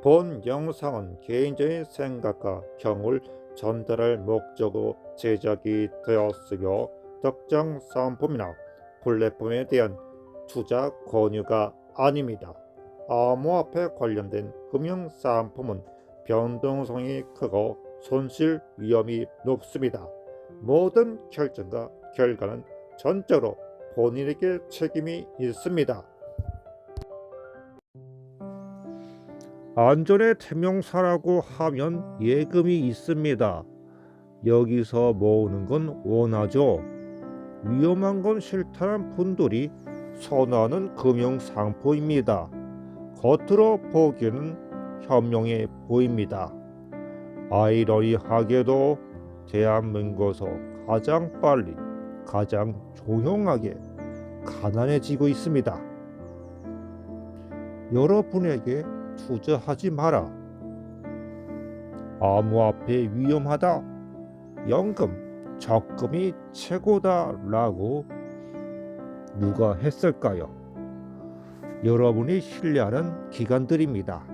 본 영상은 개인적인 생각과 경험을 전달할 목적으로 제작이 되었으며 특정 상품이나 플랫폼에 대한 투자 권유가 아닙니다. 암호화폐 관련된 금융 상품은 변동성이 크고 손실 위험이 높습니다. 모든 결정과 결과는 전적으로 본인에게 책임이 있습니다. 안전의 태명사라고 하면 예금이 있습니다. 여기서 모으는 건 원하죠. 위험한 건 싫다는 분들이 선호하는 금융상품입니다. 겉으로 보기에는 현명해 보입니다. 아이러니하게도 대한민국에서 가장 빨리, 가장 조용하게 가난해지고 있습니다. 여러분에게 투자하지 마라. 암호화폐 위험하다. 연금, 적금이 최고다라고 누가 했을까요? 여러분이 신뢰하는 기관들입니다.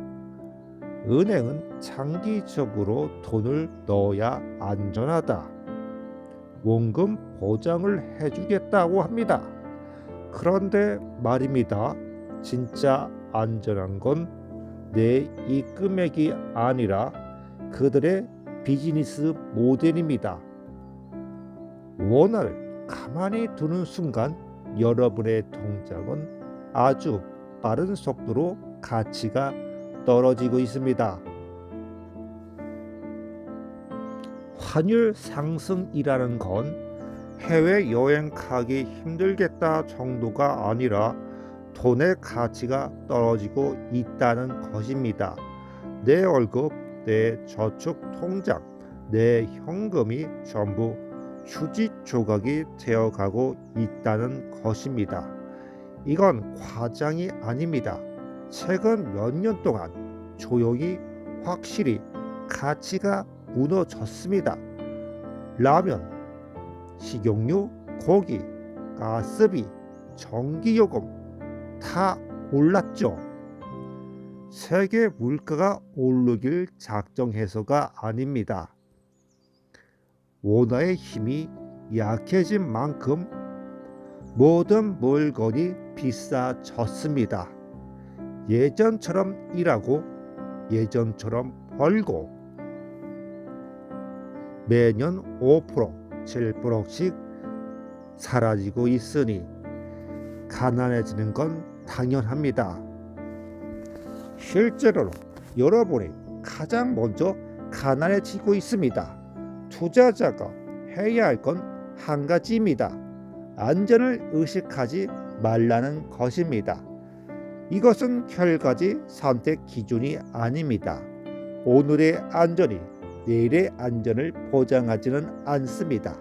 은행은 장기적으로 돈을 넣어야 안전하다. 원금 보장을 해주겠다고 합니다. 그런데 말입니다. 진짜 안전한 건 내 입금액이 아니라 그들의 비즈니스 모델입니다. 원을 가만히 두는 순간 여러분의 통장은 아주 빠른 속도로 가치가 떨어지고 있습니다. 환율 상승이라는 건 해외여행 가기 힘들겠다 정도가 아니라 돈의 가치가 떨어지고 있다는 것입니다. 내 월급, 내 저축 통장, 내 현금이 전부 휴지 조각이 되어가고 있다는 것입니다. 이건 과장이 아닙니다. 최근 몇 년 동안 조용히 확실히 가치가 무너졌습니다. 라면, 식용유, 고기, 가스비, 전기요금 다 올랐죠. 세계 물가가 오르길 작정해서가 아닙니다. 원화의 힘이 약해진 만큼 모든 물건이 비싸졌습니다. 예전처럼 일하고 예전처럼 벌고 매년 5%, 7%씩 사라지고 있으니 가난해지는 건 당연합니다. 실제로는 여러분이 가장 먼저 가난해지고 있습니다. 투자자가 해야 할 건 한 가지입니다. 안전을 의식하지 말라는 것입니다. 이것은 결과지 선택 기준이 아닙니다. 오늘의 안전이 내일의 안전을 보장하지는 않습니다.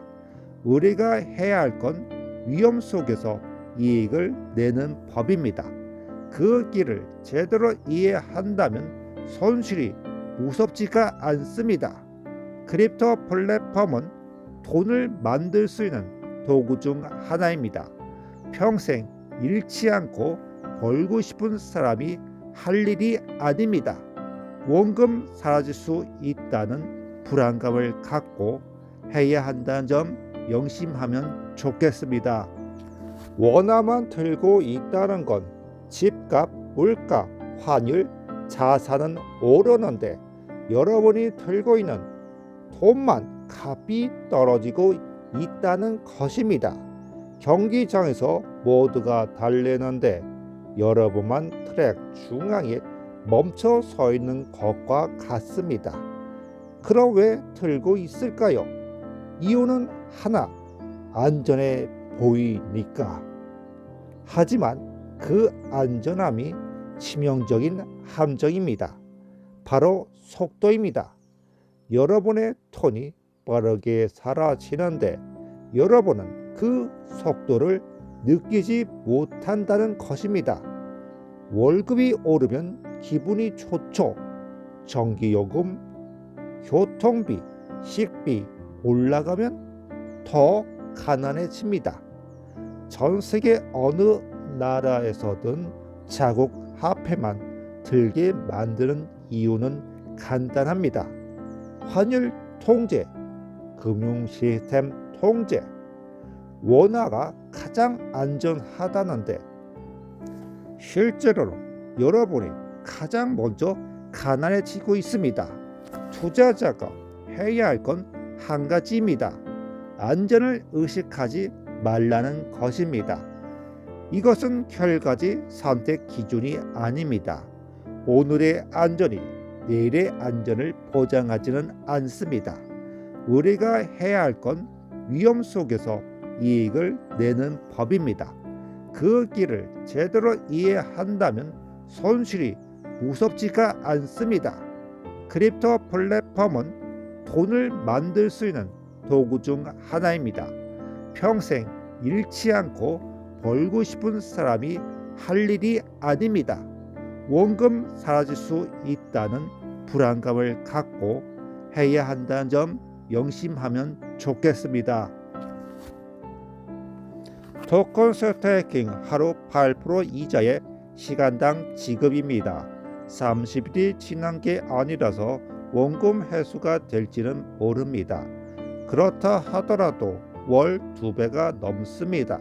우리가 해야 할 건 위험 속에서 이익을 내는 법입니다. 그 길을 제대로 이해한다면 손실이 무섭지가 않습니다. 크립토 플랫폼은 돈을 만들 수 있는 도구 중 하나입니다. 평생 잃지 않고 벌고 싶은 사람이 할 일이 아닙니다. 원금 사라질 수 있다는 불안감을 갖고 해야 한다는 점 명심하면 좋겠습니다. 원화만 들고 있다는 건 집값, 물가, 환율, 자산은 오르는데 여러분이 들고 있는 돈만 값이 떨어지고 있다는 것입니다. 경기장에서 모두가 달리는데 여러분만 트랙 중앙에 멈춰 서 있는 것과 같습니다. 그럼 왜 들고 있을까요? 이유는 하나, 안전해 보이니까. 하지만 그 안전함이 치명적인 함정입니다. 바로 속도입니다. 여러분의 톤이 빠르게 사라지는데 여러분은 그 속도를 느끼지 못한다는 것입니다. 월급이 오르면 기분이 좋죠. 전기요금, 교통비, 식비 올라가면 더 가난해집니다. 전 세계 어느 나라에서든 자국 화폐만 들게 만드는 이유는 간단합니다. 환율 통제, 금융 시스템 통제, 원화가 가장 안전하다는데 실제로는 여러분이 가장 먼저 가난해지고 있습니다. 투자자가 해야 할 건 한 가지입니다. 안전을 의식하지 말라는 것입니다. 이것은 결과지 선택 기준이 아닙니다. 오늘의 안전이 내일의 안전을 보장하지는 않습니다. 우리가 해야 할 건 위험 속에서 이익을 내는 법입니다. 그 길을 제대로 이해한다면 손실이 무섭지가 않습니다. 크립토 플랫폼은 돈을 만들 수 있는 도구 중 하나입니다. 평생 잃지 않고 벌고 싶은 사람이 할 일이 아닙니다. 원금 사라질 수 있다는 불안감을 갖고 해야 한다는 점 명심하면 좋겠습니다. 토큰 스테이킹 하루 8% 이자의 시간당 지급입니다. 30일이 지난 게 아니라서 원금 회수가 될지는 모릅니다. 그렇다 하더라도 월 2배가 넘습니다.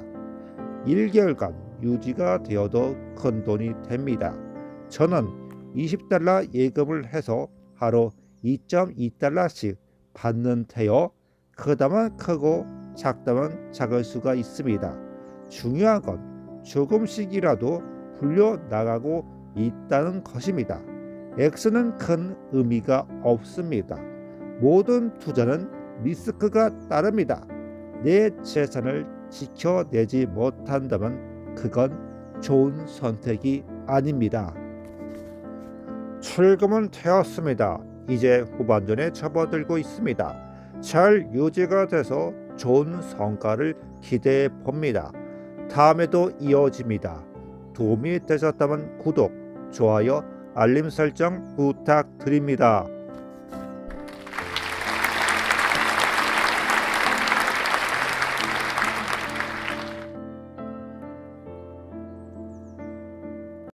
1개월간 유지가 되어도 큰 돈이 됩니다. 저는 $20 예금을 해서 하루 2.2달러씩 받는데요. 크다면 크고 작다면 작을 수가 있습니다. 중요한 건 조금씩이라도 불려나가고 있다는 것입니다. X는 큰 의미가 없습니다. 모든 투자는 리스크가 따릅니다. 내 재산을 지켜내지 못한다면 그건 좋은 선택이 아닙니다. 출금은 되었습니다. 이제 후반전에 접어들고 있습니다. 잘 유지가 돼서 좋은 성과를 기대해 봅니다. 다음에도 이어집니다. 도움이 되셨다면 구독, 좋아요, 알림 설정 부탁드립니다.